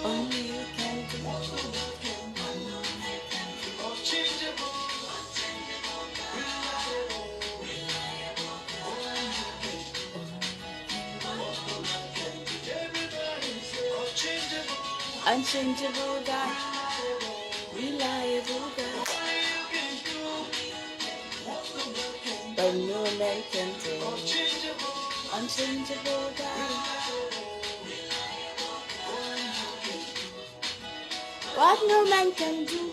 Only you can do. Unchangeable God, reliable God, but no man can do. Unchangeable God, what no man can do.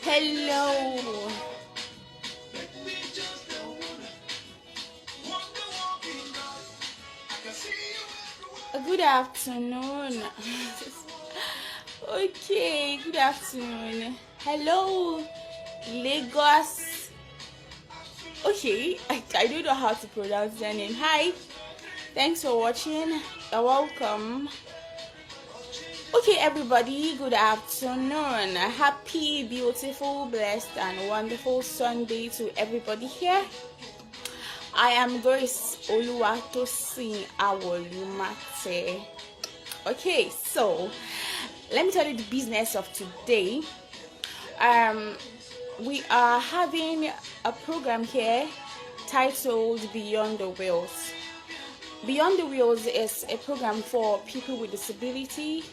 Hello. Good afternoon. Okay, good afternoon. Hello, Lagos. Okay, I don't know how to pronounce their name. Hi, thanks for watching. You're welcome. Okay, everybody, good afternoon. Happy, beautiful, blessed, and wonderful Sunday to everybody here. I am Grace Oluwatosin Awolumate. Okay, so let me tell you the business of today. We are having a program here titled Beyond the Wheels. Beyond the Wheels is a program for people with disability,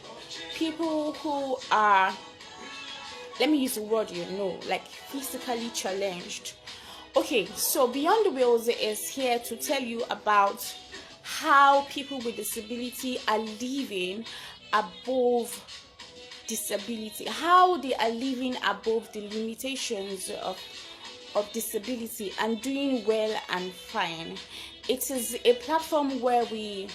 people who are, let me use the word like physically challenged. Okay, so Beyond the Wheels is here to tell you about how people with disability are living above disability, how they are living above the limitations of disability and doing well and fine. It is a platform where we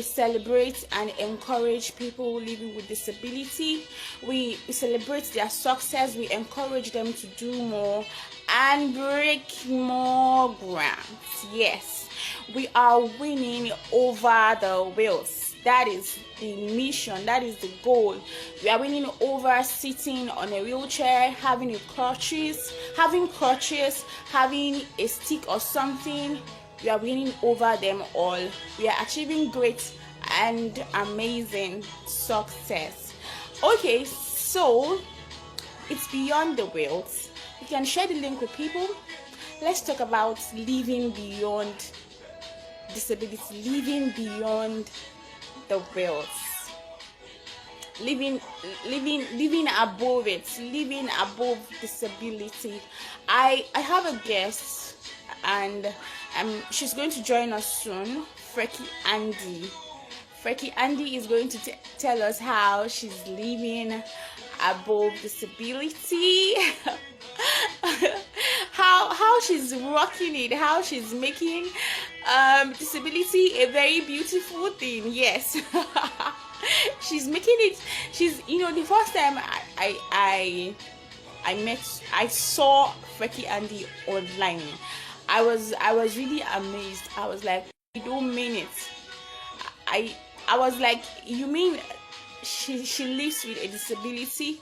celebrate and encourage people living with disability. We celebrate their success. We encourage them to do more and break more ground. Yes, we are winning over the wheels. That is the mission. That is the goal. We are winning over sitting on a wheelchair, having crutches, having a stick or something. We are winning over them all. We are achieving great and amazing success. Okay, so it's Beyond the Wheels. You can share the link with people. Let's talk about living beyond disability, living beyond the wheels, living above it, living above disability. I have a guest, and she's going to join us soon. Freky Andy is going to tell us how she's living above disability. how she's rocking it, how she's making disability a very beautiful thing. Yes. She's making it. She's the first time I saw Freky Andy online, I was really amazed. I was like, you don't mean it. I was like, you mean she lives with a disability?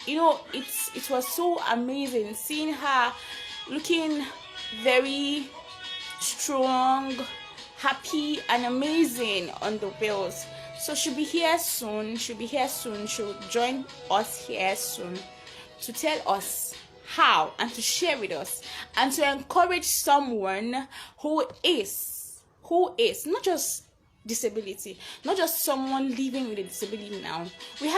It was so amazing seeing her looking very strong, happy, and amazing on the wheels. So she'll be here soon. She'll join us here soon to tell us how and to share with us and to encourage someone who is not just disability, not just someone living with a disability. Now we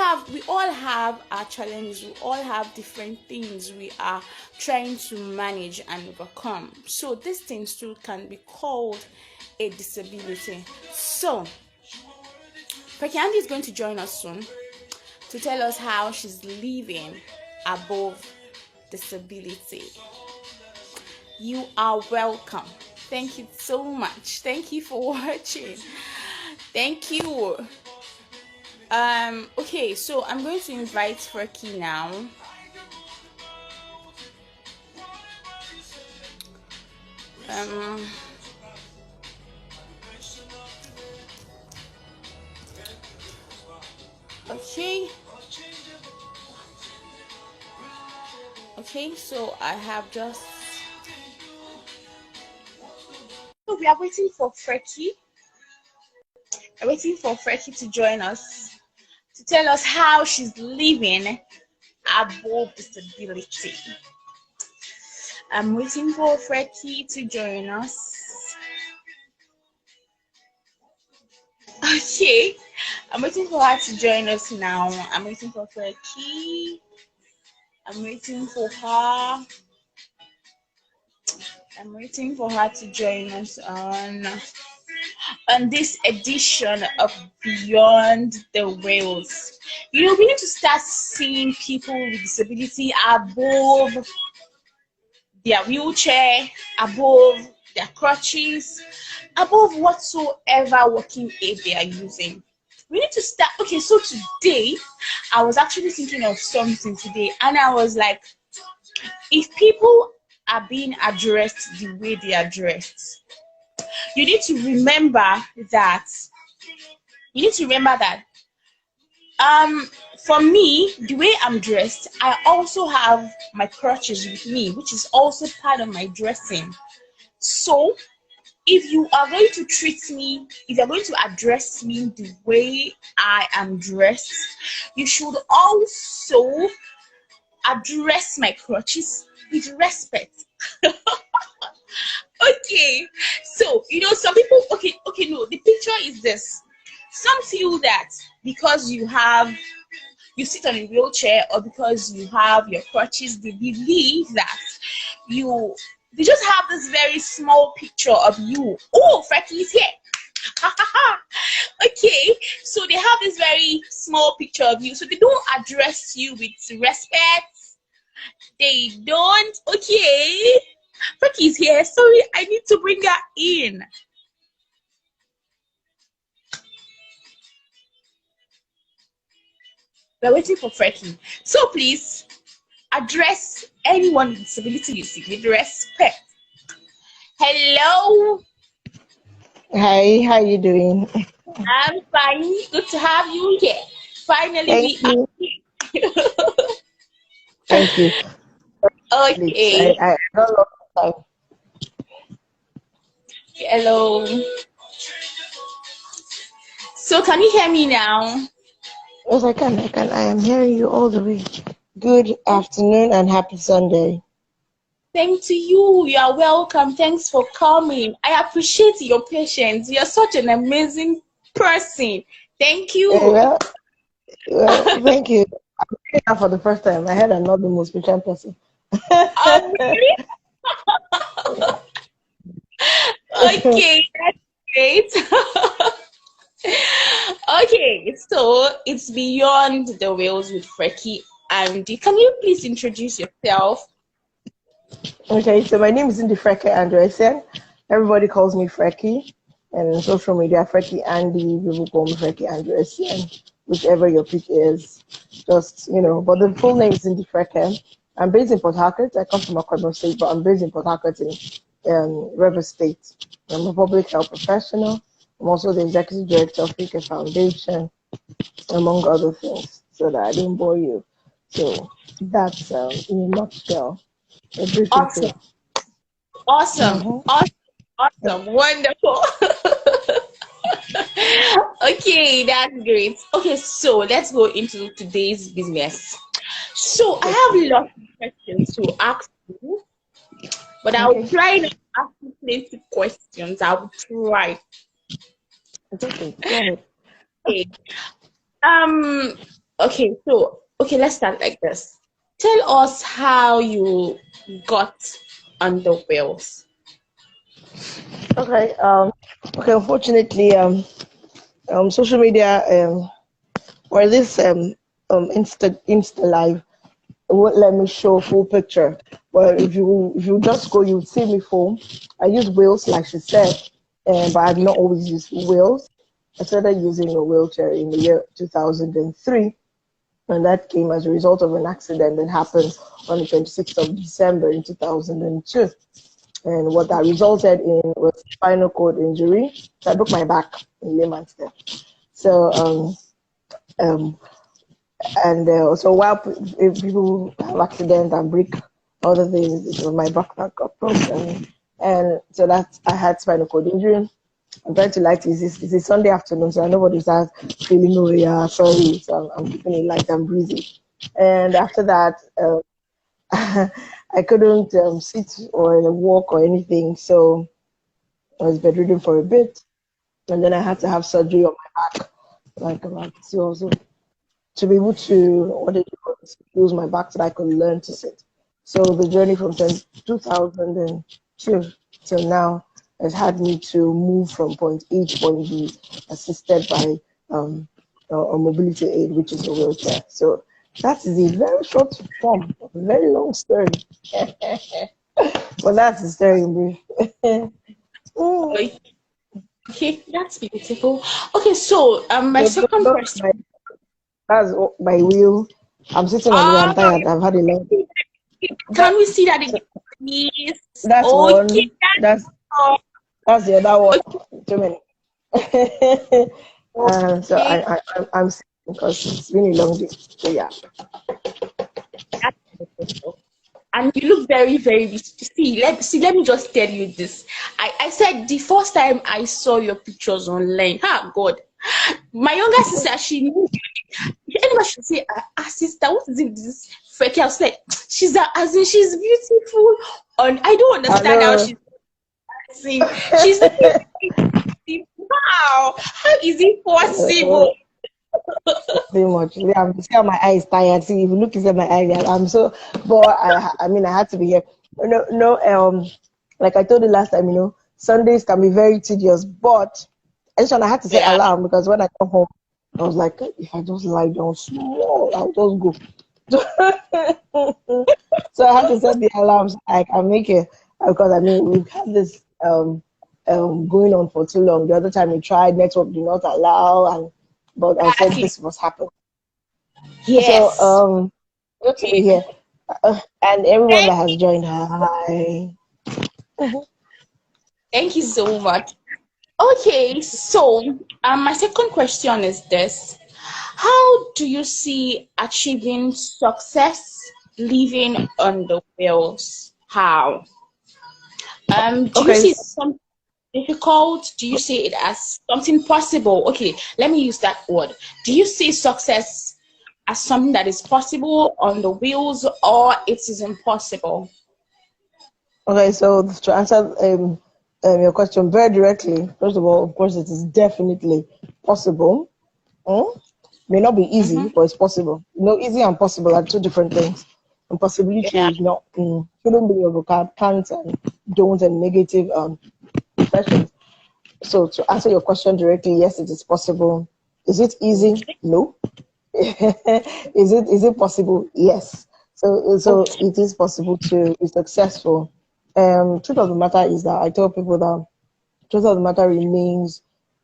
all have our challenges. We all have different things we are trying to manage and overcome. So these things too can be called a disability. So Freky Andy is going to join us soon to tell us how she's living above disability. You are welcome. Thank you so much. Thank you for watching. Thank you. Okay, so I'm going to invite Freky now. Um, okay. Okay, so I have just. So we are waiting for Freky. We're waiting for Freky to join us to tell us how she's living above disability. I'm waiting for Freky to join us. Okay, I'm waiting for her to join us now. I'm waiting for Freky. I'm waiting for her. I'm waiting for her to join us on this edition of Beyond the Wheels. You know, we need to start seeing people with disability above their wheelchair, above their crutches, above whatsoever working aid they are using. We need to start. Okay, so today I was actually thinking of something today, and I was like, if people are being addressed the way they are dressed, you need to remember that for me, the way I'm dressed, I also have my crutches with me, which is also part of my dressing. So if you are going to treat me, if you're going to address me the way I am dressed, you should also address my crutches with respect. Okay, so you know, some people, okay, no, the picture is this. Some feel that because you sit on a wheelchair, or because you have your crutches, they believe that they just have this very small picture of you. Oh, Freky is here. Okay, so they have this very small picture of you, so they don't address you with respect. They don't. Okay, Freky is here. Sorry, I need to bring her in. We're waiting for Freky. So please address anyone with disability you see with respect. Hello, Hi, how you doing? I'm fine. Good to have you here. Finally, Thank we are you. here. Thank you. Please, Okay. I don't know time. Hello. So can you hear me now? Yes, I can. I can. I am hearing you all the way. Good afternoon and happy Sunday. Thank to you. You are welcome. Thanks for coming. I appreciate your patience. You're such an amazing person. Thank Eh, you. well, thank you. I'm hearing that for the first time. I heard I'm not the most patient person. Really? Okay, that's great. Okay, so it's Beyond the Wheels with Freky. And can you please introduce yourself? Okay, so my name is Cindy Freky Andresen. Everybody calls me Freky. And on social media, Freky Andy, people call me Freky Andresen, whichever your pick is. Just, but the full name is Cindy Freky. I'm based in Port Harcourt. I come from Akwa State, but I'm based in Port Harcourt in River State. I'm a public health professional. I'm also the executive director of Freky Foundation, among other things, so that I don't bore you. So that's in a nutshell, a brief Awesome, intro. awesome, Mm-hmm. awesome, awesome, wonderful. Okay, that's great. Okay, so let's go into today's business. So I Okay. have lots of questions to ask you, but I'll Okay. try not to ask you plenty questions. I'll try. It's okay. Go ahead. Okay. Um. Okay. Let's start like this. Tell us how you got on the wheels. Okay. Okay. Unfortunately, social media, or this Insta live, it won't let me show full picture. But if you just go, you would see me phone. I use wheels, like she said, but I've not always used wheels. I started using a wheelchair in the year 2003, and that came as a result of an accident that happened on the 26th of December in 2002. And what that resulted in was spinal cord injury. So I broke my back in layman's terms. So um, and so while if people have accident and break other things, it was my back that got broken. And so that I had spinal cord injury. I'm trying to light it's a Sunday afternoon, so nobody starts feeling, oh yeah, sorry. So I'm keeping it light and breezy. And after that, I couldn't sit or walk or anything, so I was bedridden for a bit, and then I had to have surgery on my back, like about 2 to be able to what did you call it, use my back so that I could learn to sit. So the journey from 2002 till now has had me to move from point A to point B, assisted by a mobility aid, which is a wheelchair. So that is a very short form, a very long story. But that's the story in brief. Okay, that's beautiful. Okay, so my second question. That's my wheel. I'm sitting on it. I'm Oh, tired. I've had a long. can we see that again, please? That's Okay, one. That's the other one. Too many. So okay. I'm sitting because it's been a long day. So yeah. That's beautiful. And you look very, very let me just tell you this. I said the first time I saw your pictures online, God, my younger sister, she knew you. Anyone should say, sister, what is it this Freky? I was like, as in she's beautiful. And I don't understand how Hello. she's dancing. She's wow, how is it possible? Too much. Yeah, see how my eyes tired. See, if you look inside my eyes, I'm so. But I mean, I had to be here. No. Like I told you last time, Sundays can be very tedious. But I had to set Yeah. alarm because when I come home, I was like, if I just lie down small, I'll just go. So I had to set the alarms. I can make it because I mean we've had this going on for too long. The other time we tried, network did not allow, but I said Exactly. this was happening. So Yes. good to be here, and everyone that has joined. Hi. Thank you so much. Okay, so my second question is this. How do you see achieving success living on the wheels? How? Do you Okay. see something difficult? Do you see it as something possible? Okay, let me use that word. Do you see success as something that is possible on the wheels or it is impossible? Okay. So to answer your question very directly, first of all, of course, it is definitely possible. Mm? May not be easy, Mm-hmm. but it's possible. Easy and possible are two different things. And possibility Yeah. is not shouldn't be a vocab, can't and don't and negative expressions. So to answer your question directly, yes, it is possible. Is it easy? No. Is it possible? Yes. So Okay. it is possible to be successful. Truth of the matter is that I tell people that truth of the matter remains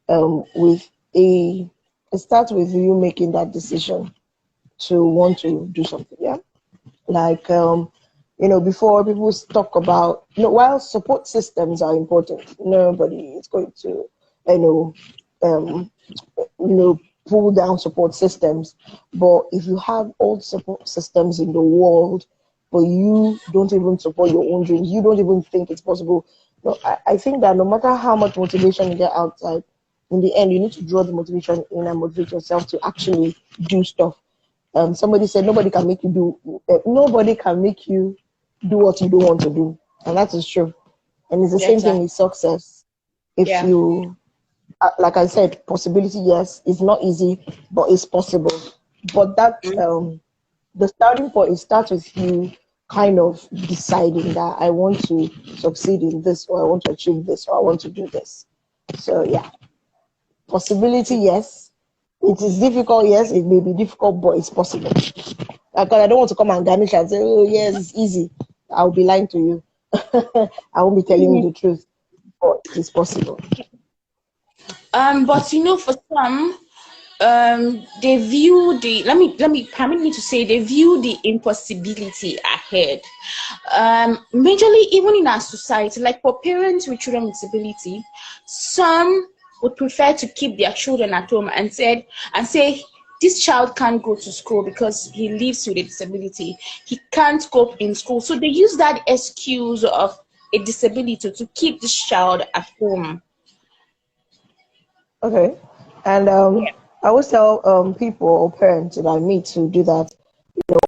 with a it starts with you making that decision to want to do something. Yeah. Like before people talk about while support systems are important, nobody is going to you know um pull down support systems. But if you have all the support systems in the world, but you don't even support your own dreams, you don't even think it's possible. No, I think that no matter how much motivation you get outside, in the end, you need to draw the motivation in and motivate yourself to actually do stuff. Somebody said nobody can make you do what you don't want to do, and that is true. And it's the Yeah, same thing exactly. with success. If Yeah. you like I said, possibility, yes, it's not easy, but it's possible. But that the starting point, it starts with you kind of deciding that I want to succeed in this, or I want to achieve this, or I want to do this. So yeah, possibility, yes. It is difficult, yes, it may be difficult, but it's possible. Because I don't want to come and garnish and say, oh yes, it's easy. I'll be lying to you. I won't be telling you the truth, but it is possible. But for some, they view the let me permit me to say they view the impossibility ahead. Majorly, even in our society, like for parents with children with disability, some would prefer to keep their children at home and say this child can't go to school because he lives with a disability. He can't cope in school. So they use that excuse of a disability to keep this child at home. Okay. And I always tell people or parents that I meet to do that,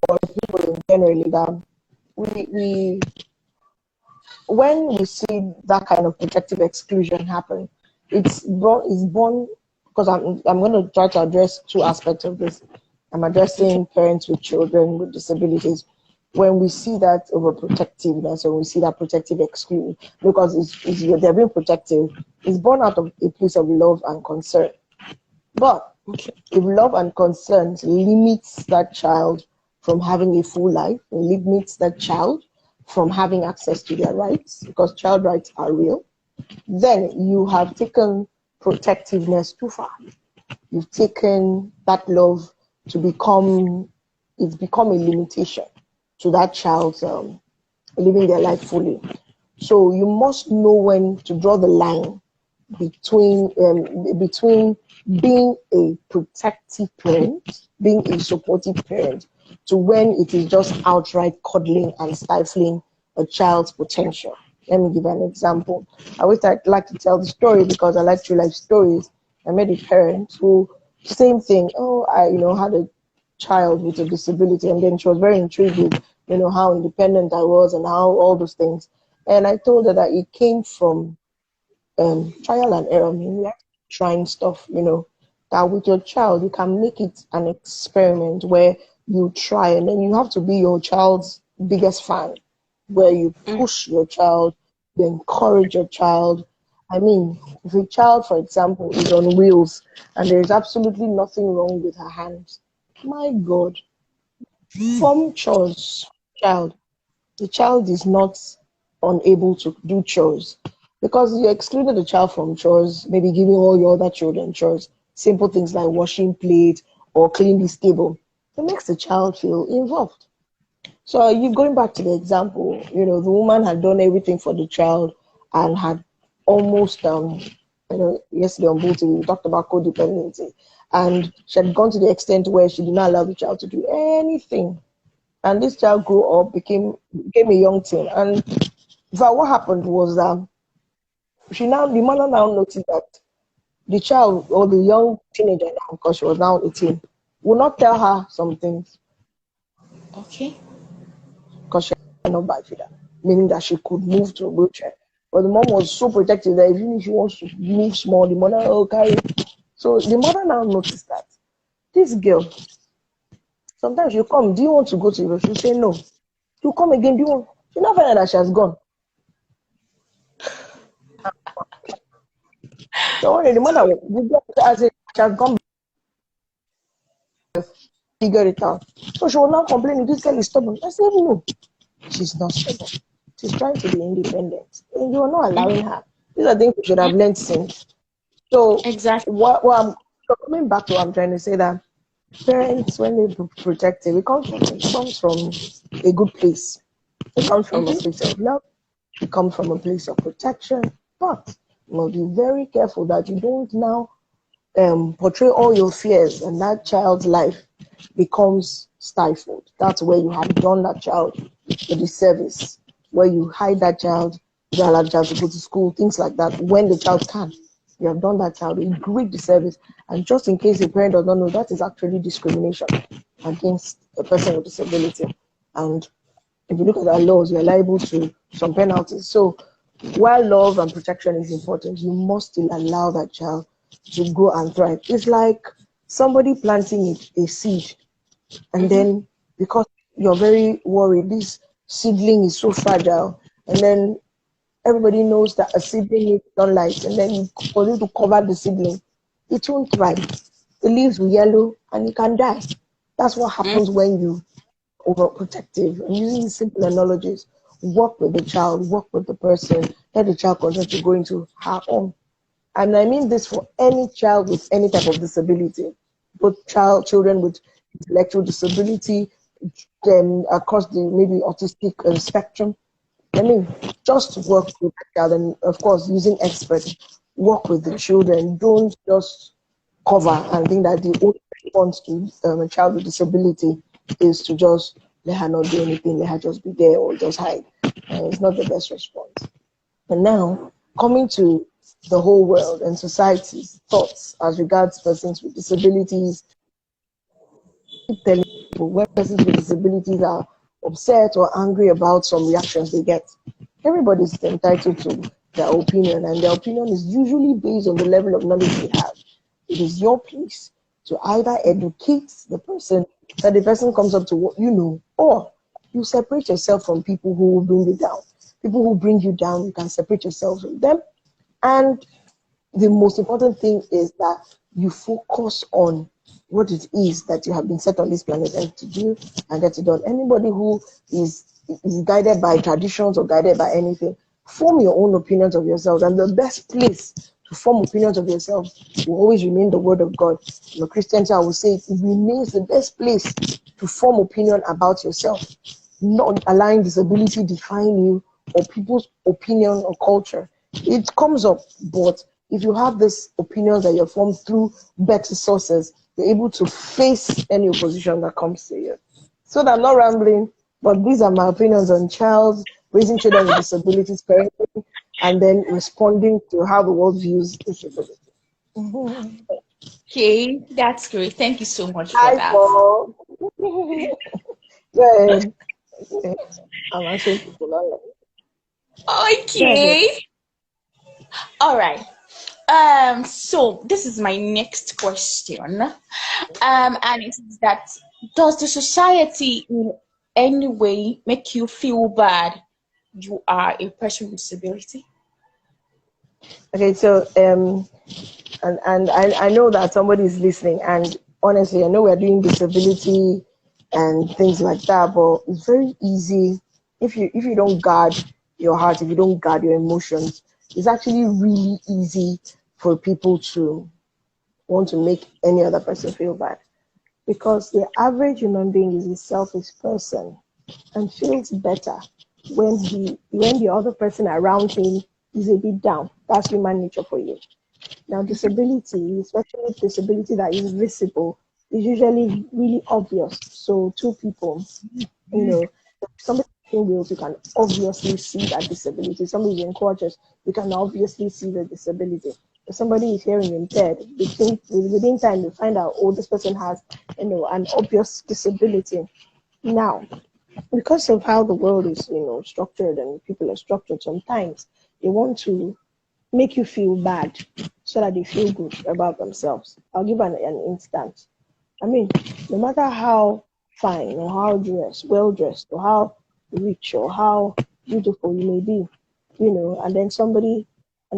or people generally, that we when we see that kind of protective exclusion happen, it's born because I'm going to try to address two aspects of this. I'm Okay. addressing parents with children with disabilities. When we see that overprotectiveness, or we see that protective exclusion, because they're being protective, it's born out of a place of love and concern. But Okay. if love and concern limits that child from having a full life, limits that child from having access to their rights, because child rights are real, then you have taken protectiveness too far. You've taken that love to become, it's become a limitation to that child's living their life fully. So you must know when to draw the line between being a protective parent, being a supportive parent, to when it is just outright coddling and stifling a child's potential. Let me give an example. I always like to tell the story because I like true life stories. I met a parent who, same thing. Oh, I had a child with a disability, and then she was very intrigued with how independent I was and how all those things. And I told her that it came from trial and error. I mean, we are trying stuff, that with your child, you can make it an experiment where you try, and then you have to be your child's biggest fan, where you Mm. push your child, you encourage your child. I mean, if a child, for example, is on wheels and there is absolutely nothing wrong with her hands, my God, from chores, child, the child is not unable to do chores because you excluded the child from chores, maybe giving all your other children chores, simple things like washing plate or clean this table. It makes the child feel involved. So you going back to the example, the woman had done everything for the child and had almost yesterday on Bull TV we talked about codependency, and she had gone to the extent where she did not allow the child to do anything, and this child grew up, became a young teen. And in fact, what happened was that the mother now noticed that the child, or the young teenager now, because she was now 18, would not tell her some things Okay. because she had no bifida, meaning that she could move to a wheelchair. But the mom was so protective that even if she wants to move small, the mother will carry. So the mother now noticed that this girl, sometimes you come, do you want to go to the She say no. You come again, do you want? She never find out that she has gone. So the mother will get as it has gone, figure it out. So she will now complain, this girl is stubborn. I said, no, she's not stubborn. She's trying to be independent. And you are not allowing her. These are things we should have learned since. So Exactly. what I'm so coming back to what I'm trying to say, that parents, when they protective, it comes from a good place. It comes from a Mm-hmm. place of love. It comes from a place of protection. But you must be very careful that you don't now portray all your fears, and that child's life becomes stifled. That's where you have done that child a disservice, where you hide that child, you don't allow the child to go to school, things like that. When the child can, you have done that child a great disservice. And just in case a parent does not know, that is actually discrimination against a person with disability. And if you look at our laws, you're liable to some penalties. So while love and protection is important, you must still allow that child to grow and thrive. It's like somebody planting a seed, and Mm-hmm. then because you're very worried, this seedling is so fragile, and then everybody knows that a seedling needs sunlight, and then for you to cover the seedling, it won't thrive. The leaves will yellow and it can die. That's what happens when you overprotective. I'm using these simple analogies. Work with the child, work with the person, let the child continue to go into her own. And I mean this for any child with any type of disability. both children with intellectual disability, across the maybe autistic spectrum. I mean, just work with the child, and of course, using experts, work with the children. Don't just cover and think that the only response to a child with disability is to just let her not do anything, let her just be there or just hide. It's not the best response. And now, coming to the whole world and society's thoughts as regards persons with disabilities, keep telling people when persons with disabilities are upset or angry about some reactions they get. Everybody's entitled to their opinion, and their opinion is usually based on the level of knowledge they have. It is your place to either educate the person that the person comes up to what you know, or you separate yourself from people who will bring you down. People who bring you down, you can separate yourself from them. And the most important thing is that you focus on what it is that you have been set on this planet Earth to do and get it done. Anybody who is guided by traditions or guided by anything, form your own opinions of yourself. And the best place to form opinions of yourself will always remain the Word of God. Christianity, I would say, it remains the best place to form opinion about yourself, not allowing disability define you or people's opinion or culture. It comes up, but if you have this opinions that you're formed through better sources, you're able to face any opposition that comes to you. So that I'm not rambling, but these are my opinions on raising children with disabilities, parenting, and then responding to how the world views disability. Okay, that's great. Thank you so much for Hi, that. Paul. Go ahead. I'm answering people. Okay. All right. So this is my next question. And it's that, does the society in any way make you feel bad you are a person with disability? Okay, so and I know that somebody is listening, and honestly, I know we're doing disability and things like that, but it's very easy if you don't guard your heart, if you don't guard your emotions, it's actually really easy for people to want to make any other person feel bad, because the average human being is a selfish person and feels better when the other person around him is a bit down. That's human nature for you. Now, disability, especially disability that is visible, is usually really obvious. So, two people, somebody in wheels, you can obviously see that disability. Somebody in crutches, you can obviously see the disability. If somebody is hearing impaired, within time you find out, oh, this person has, an obvious disability. Now, because of how the world is, structured and people are structured, sometimes they want to make you feel bad so that they feel good about themselves. I'll give an instance. I mean, no matter how fine or how well dressed, or how rich or how beautiful you may be, and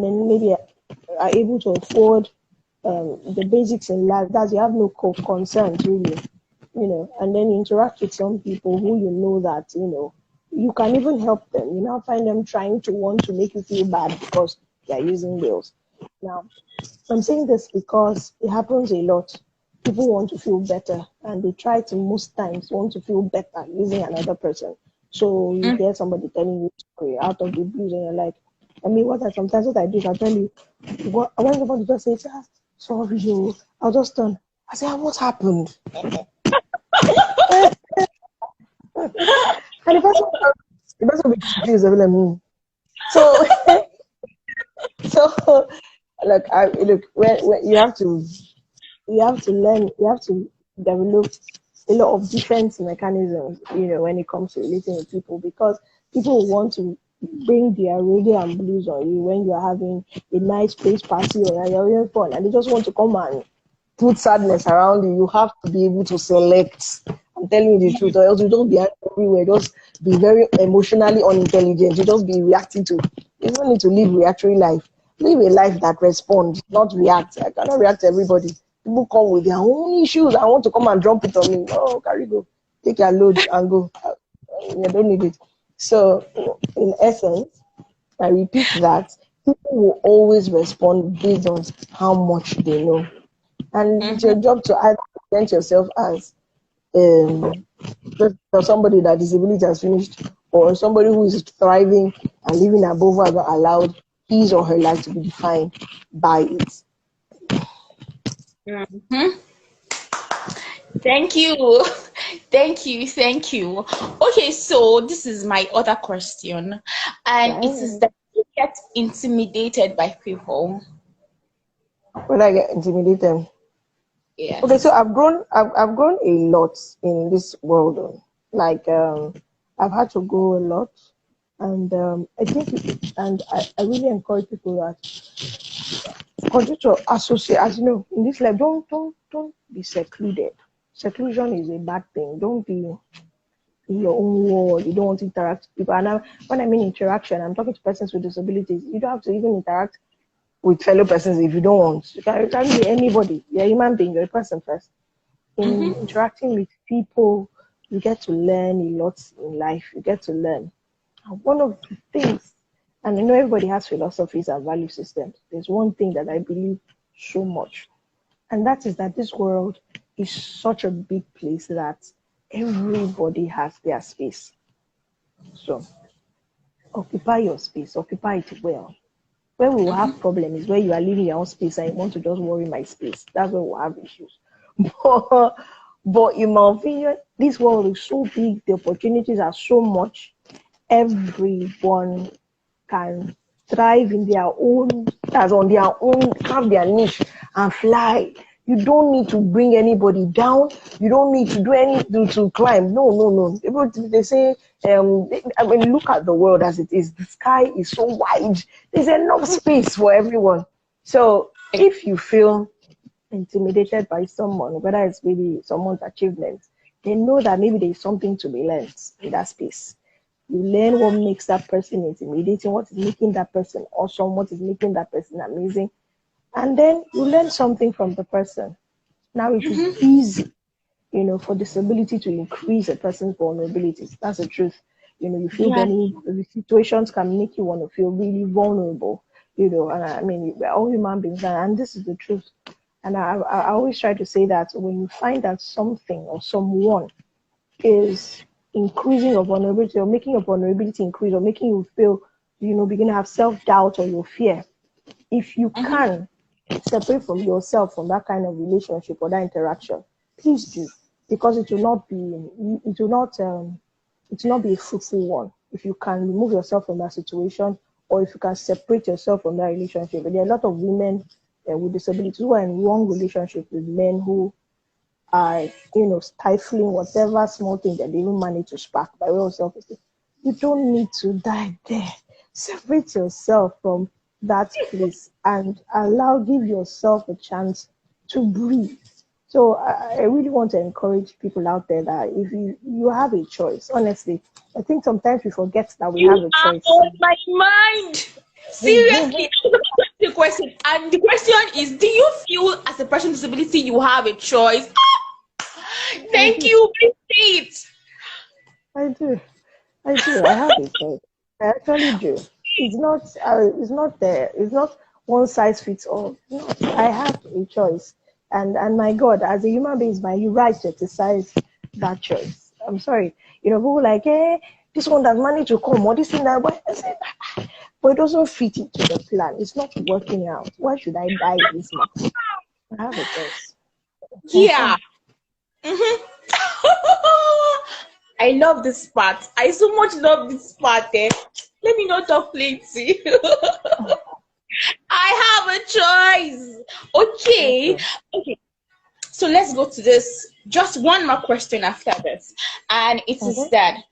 then maybe are able to afford the basics in life. That you have no concerns really, and then you interact with some people who that you can even help them. You now find them trying to want to make you feel bad because they are using wheels. Now, I'm saying this because it happens a lot. People want to feel better, and they try to most times want to feel better using another person. So you hear somebody telling you story out of the blues, and you're like, sometimes what I do is I tell you, when somebody just says, sorry, I'll just turn. I say, what happened? And the person will be confused. I'll be like, So, so when you have to learn, you have to develop a lot of defense mechanisms, when it comes to relating with people, because people want to bring their reggae and blues on you when you're having a nice place party or you're having fun, and they just want to come and put sadness around you. You have to be able to select. I'm telling you the truth, or else you don't be everywhere. Just be very emotionally unintelligent. You just be reacting to. You don't need to live reactory life. Live a life that responds, not react. I cannot react to everybody. People come with their own issues. I want to come and drop it on me. Oh, carry go. Take your load and go. You don't need it. So, in essence, I repeat that people will always respond based on how much they know. And it's your job to either present yourself as just somebody that disability has finished, or somebody who is thriving and living above what God allowed his or her life to be defined by it. Mhm. Thank you. Thank you. Okay, so this is my other question, and it is Right. that you get intimidated by people. When I get intimidated. Okay, so Yes. I've grown a lot in this world. Like I've had to grow a lot, and I think and I really encourage people that continue to associate. As you know, in this life, don't be secluded. Seclusion is a bad thing. Don't be in your own world. You don't want to interact with people. And when I mean interaction, I'm talking to persons with disabilities. You don't have to even interact with fellow persons if you don't want. You can be anybody. You're a human being. You're a person first. In Mm-hmm. interacting with people, you get to learn a lot in life. You get to learn. And one of the things, and I know everybody has philosophies and value systems, there's one thing that I believe so much, and that is that this world is such a big place that everybody has their space. So occupy your space, occupy it well. Where we will have problem is where you are leaving your own space and you want to just worry my space. That's where we'll have issues. But, but in my opinion, this world is so big, the opportunities are so much. Everyone can thrive in their own, as on their own, have their niche and fly. You don't need to bring anybody down. You don't need to do anything to climb. No, no, no. People, they say, I mean, look at the world as it is. The sky is so wide. There's enough space for everyone. So if you feel intimidated by someone, whether it's maybe someone's achievement, they know that maybe there's something to be learned in that space. You learn what makes that person intimidating, what is making that person awesome, what is making that person amazing, and then you learn something from the person. Now it is Mm-hmm. easy, for disability to increase a person's vulnerabilities. That's the truth. You feel Yeah. very, the situations can make you want to feel really vulnerable, and I mean, we're all human beings, and this is the truth. And I always try to say that when you find that something or someone is increasing your vulnerability or making your vulnerability increase or making you feel, begin to have self doubt or your fear, if you Mm-hmm. can separate from yourself from that kind of relationship or that interaction, please do, because it will not be a fruitful one if you can remove yourself from that situation or if you can separate yourself from that relationship. But there are a lot of women with disabilities who are in wrong relationship with men who are, stifling whatever small thing that they even manage to spark by way of self-esteem. You don't need to die there. Separate yourself from that place and give yourself a chance to breathe. So I really want to encourage people out there that if you have a choice, honestly, I think sometimes we forget that we You have a are choice. on my mind. Seriously, that was about the question. And the question is, do you feel as a person with disability you have a choice? I Thank do. you. Please say it. I do. I do. I have a choice. I actually do. It's not. It's not there. It's not one size fits all. No, I have a choice, and my God, as a human being, it's my right to exercise that choice. I'm sorry. People like, hey, this one that managed to come, or this thing that. I said, but it doesn't fit into the plan. It's not working out. Why should I die this month? I have a choice. I'm Yeah. sorry. Mhm. I love this part. I so much love this part. Eh? Let me not talk plenty. I have a choice. Okay. Okay. Okay. So let's go to this. Just one more question after this. And it is Okay. that,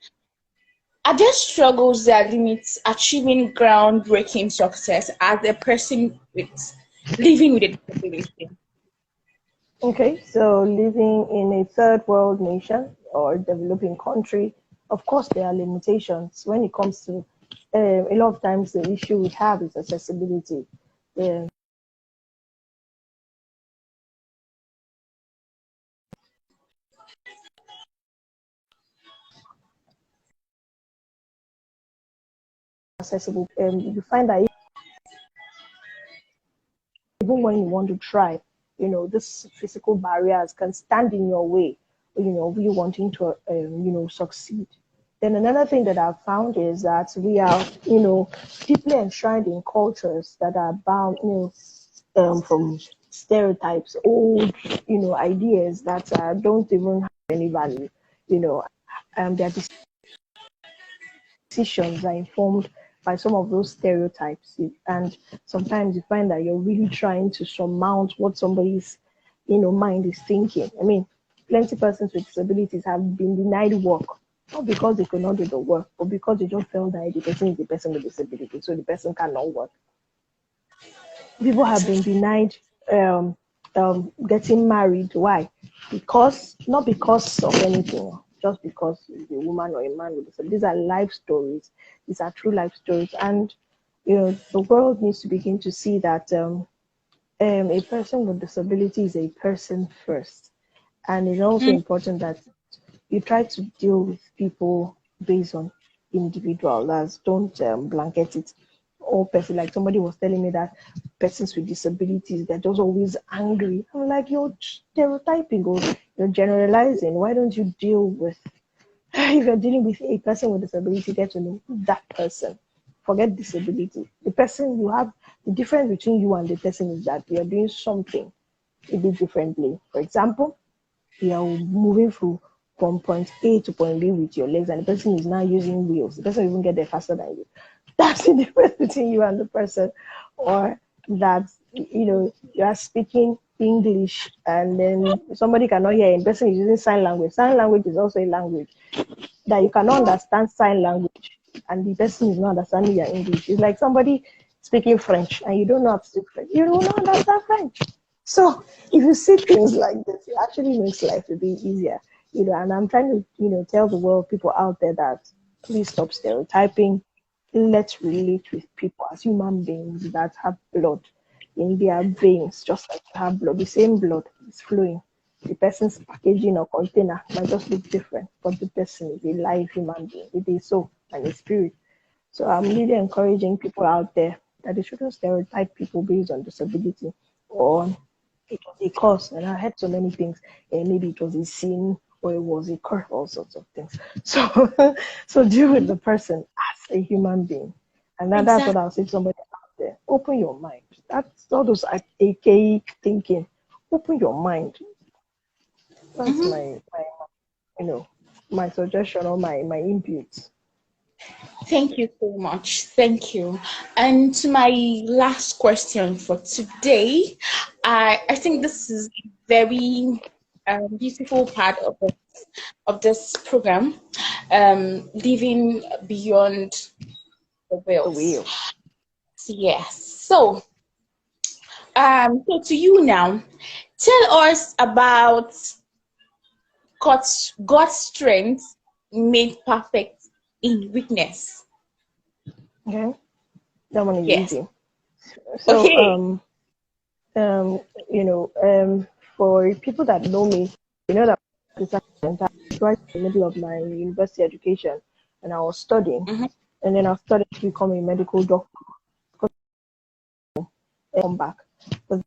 are there struggles that limit achieving groundbreaking success as a person with living with a disability? Okay, so living in a third world nation or developing country, of course, there are limitations when it comes to a lot of times the issue we have is accessibility. Um, accessible, you find that even when you want to try. this physical barriers can stand in your way, you wanting to, succeed. Then another thing that I've found is that we are, deeply enshrined in cultures that are bound, from stereotypes, old, ideas that don't even have any value. You know, their decisions are informed by some of those stereotypes, and sometimes you find that you're really trying to surmount what somebody's, mind is thinking. I mean, plenty persons with disabilities have been denied work, not because they could not do the work, but because they just felt that the person is the person with disability, so the person cannot work. People have been denied um, getting married. Why? Because, not because of anything, just because it's a woman or a man with disability. These are life stories. These are true life stories, and the world needs to begin to see that a person with disability is a person first, and it's also Mm. important that you try to deal with people based on individual. As don't blanket it. All person, like somebody was telling me that persons with disabilities, they're just always angry. I'm like, you're stereotyping or you're generalizing. Why don't you deal with if you're dealing with a person with disability, get to know that person. Forget disability. The person you have, the difference between you and the person is that you're doing something a bit differently. For example, you're moving from point A to point B with your legs, and the person is now using wheels. The person will even get there faster than you. That's the difference between you and the person. Or that, you are speaking English and then somebody cannot hear you. The person is using sign language. Sign language is also a language that you cannot understand sign language and the person is not understanding your English. It's like somebody speaking French and you don't know how to speak French. You don't know understand French. So if you see things like this, it actually makes life a bit easier. And I'm trying to, tell the world, people out there, that please stop stereotyping. Let's relate with people as human beings that have blood in their veins, just like you have blood. The same blood is flowing. The person's packaging or container might just look different, but the person is a live human being with a soul and a spirit. So I'm really encouraging people out there that they shouldn't stereotype people based on disability or it was a cause. And I heard so many things. Maybe it was a sin or it was a curse, all sorts of things. So so deal with the person as a human being. And that's what Exactly. I'll say to somebody out there. Open your mind. That's all those archaic thinking. Open your mind. That's Mhm. my you know my suggestion or my input. Thank you so much. Thank you. And to my last question for today, I think this is a very beautiful part of this program, living beyond the The wheels. wheel. Yes. So to you now, tell us about God's strength made perfect in weakness. Okay. That one is Yes. easy. So Okay. um you know um for people that know me, that I was in the middle of my university education and I was studying, Mhm. and then I studied to become a medical doctor and come back. But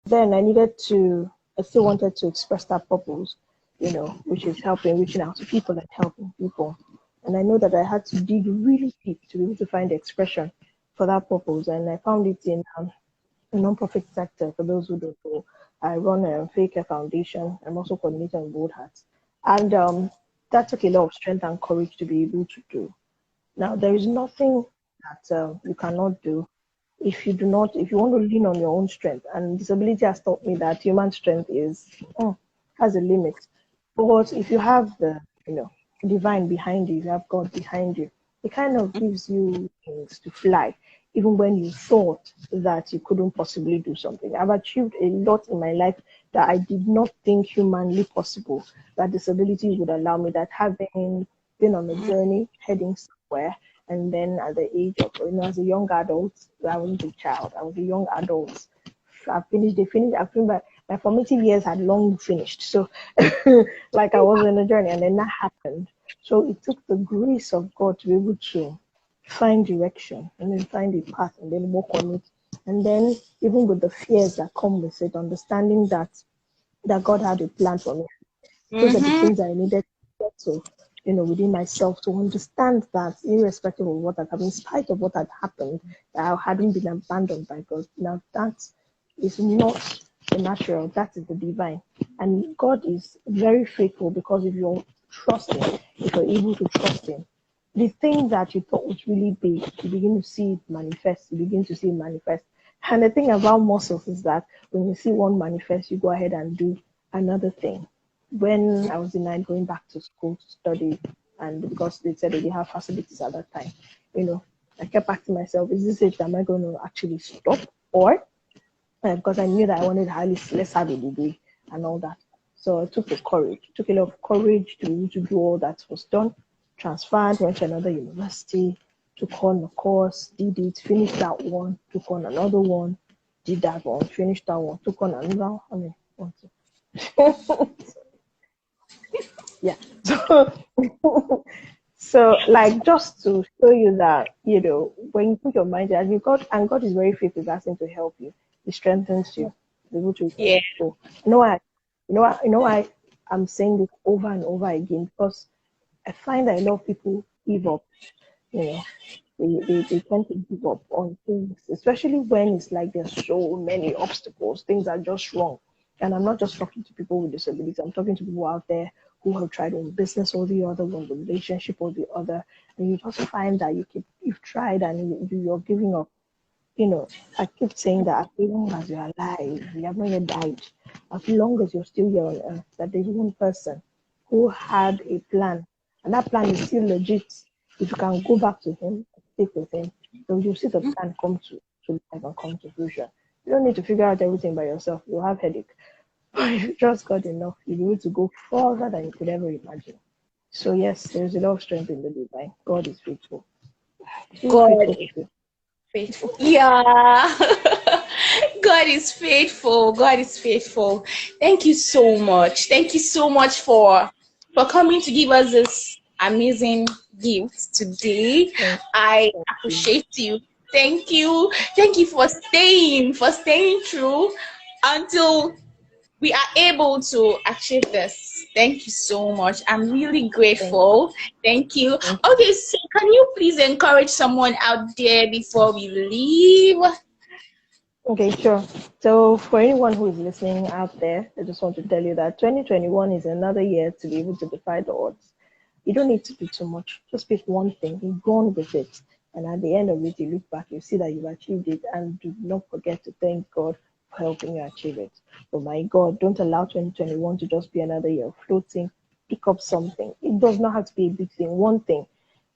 then I still wanted to express that purpose, which is helping, reaching out to people and helping people. And I know that I had to dig really deep to be able to find the expression for that purpose. And I found it in the non-profit sector. For those who don't know, I run a Freky Foundation. I'm also coordinator on Bold Hearts. And that took a lot of strength and courage to be able to do. Now, there is nothing that you cannot do if you want to lean on your own strength. And disability has taught me that human strength has a limit. But if you have the, divine behind you, you have God behind you, it kind of gives you wings to fly, even when you thought that you couldn't possibly do something. I've achieved a lot in my life that I did not think humanly possible, that disability would allow me, that having been on a journey heading somewhere, and then at the age of, as a young adult, I wasn't a child, I was a young adult. I think my formative years had long finished. So, like I was on a journey, and then that happened. So it took the grace of God to be able to find direction and then find a path and then walk on it And then even with the fears that come with it, understanding that God had a plan for me. Those are the things I needed to get to, within myself, to understand that irrespective of what had happened, in spite of what had happened, that I hadn't been abandoned by God. Now that is not the natural, that is the divine. And God is very faithful, because if you're trusting, if you're able to trust Him, the thing that you thought was really big, you begin to see it manifest. You begin to see it manifest. And the thing about muscles is that when you see one manifest, you go ahead and do another thing. When I was in night going back to school to study, and because they said they didn't have facilities at that time, I kept asking myself, is this it? Am I going to actually stop? Or because I knew that I wanted highly let's have a degree and all that. So I took took a lot of courage to do all that was done. Transferred, went to another university, took on a course, did it, finished that one, took on another one, did that one, finished that one, took on another. I mean, one, two. Yeah. So like, just to show you that, when you put your mind there, and God is very faithful, that's him to help you. He strengthens you to be able to Yeah. go. You know why I'm saying this over and over again, because I find that a lot of people give up, you know. They tend to give up on things, especially when it's like there's so many obstacles, things are just wrong. And I'm not just talking to people with disabilities, I'm talking to people out there who have tried one business or the other, one relationship or the other, and you just find that you've tried and you're giving up. I keep saying that as long as you're alive, you have not yet died, as long as you're still here on earth, that there's one person who had a plan, and that plan is still legit. If you can go back to him, stick with him, then you'll see the plan come to life and come to fruition. You don't need to figure out everything by yourself. You'll have headache. But if you trust God enough, you'll be able to go further than you could ever imagine. So yes, there's a lot of strength in the divine. God is faithful. Still God faithful is to you. faithful. Yeah. God is faithful. God is faithful. Thank you so much. Thank you so much for coming to give us this amazing gift today. Thank I you. appreciate you. Thank you. Thank you for staying through until we are able to achieve this. Thank you so much. I'm really Thank grateful. Thank you. Thank you. Okay, so can you please encourage someone out there before we leave? Okay, sure. So for anyone who is listening out there, I just want to tell you that 2021 is another year to be able to defy the odds. You don't need to do too much. Just pick one thing, you go on with it. And at the end of it, you look back, you see that you've achieved it, and do not forget to thank God for helping you achieve it. Oh my God, don't allow 2021 to just be another year of floating. Pick up something. It does not have to be a big thing, one thing.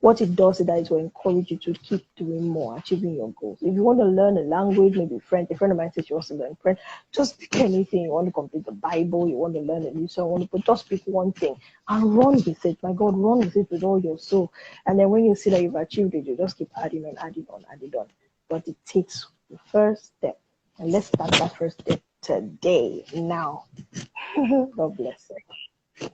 What it does is that it will encourage you to keep doing more, achieving your goals. If you want to learn a language, maybe French, a friend of mine said she wants to learn French, just pick anything. You want to complete the Bible, you want to learn a new song, just pick one thing and run with it. My God, run with it with all your soul. And then when you see that you've achieved it, you just keep adding on, adding on, adding on. But it takes the first step. And let's start that first step today, now. God bless you.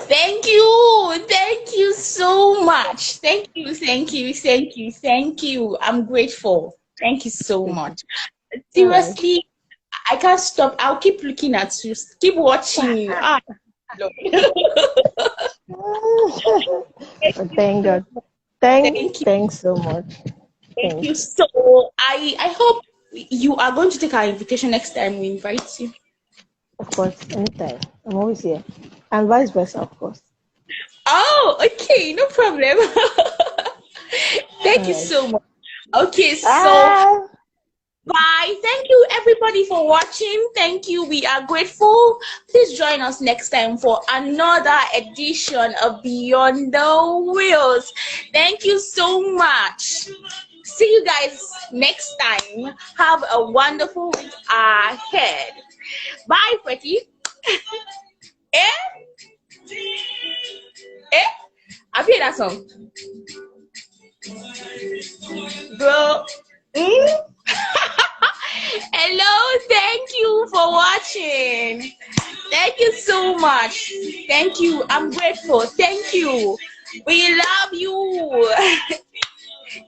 Thank you. Thank you so much. Thank you. Thank you. Thank you. Thank you. I'm grateful. Thank you so Thank you. much. All right. Seriously, I can't stop. I'll keep looking at you. Keep watching you. Lord. But thank So God. thank you. Thanks so much. Thank Thank you. you. So I hope you are going to take our invitation next time we invite you. Of course, anytime. I'm always here. And vice versa, of course. Oh, okay, no problem. Thank All you right. so much. Okay, so Ah, bye. Thank you everybody for watching. Thank you. We are grateful. Please join us next time for another edition of Beyond the Wheels. Thank you so much. See you guys next time. Have a wonderful week ahead. Bye, Freky. Eh? Eh? Have you heard that song? Bro. Mm? Hello, thank you for watching. Thank you so much. Thank you. I'm grateful. Thank you. We love you.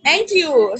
Thank you.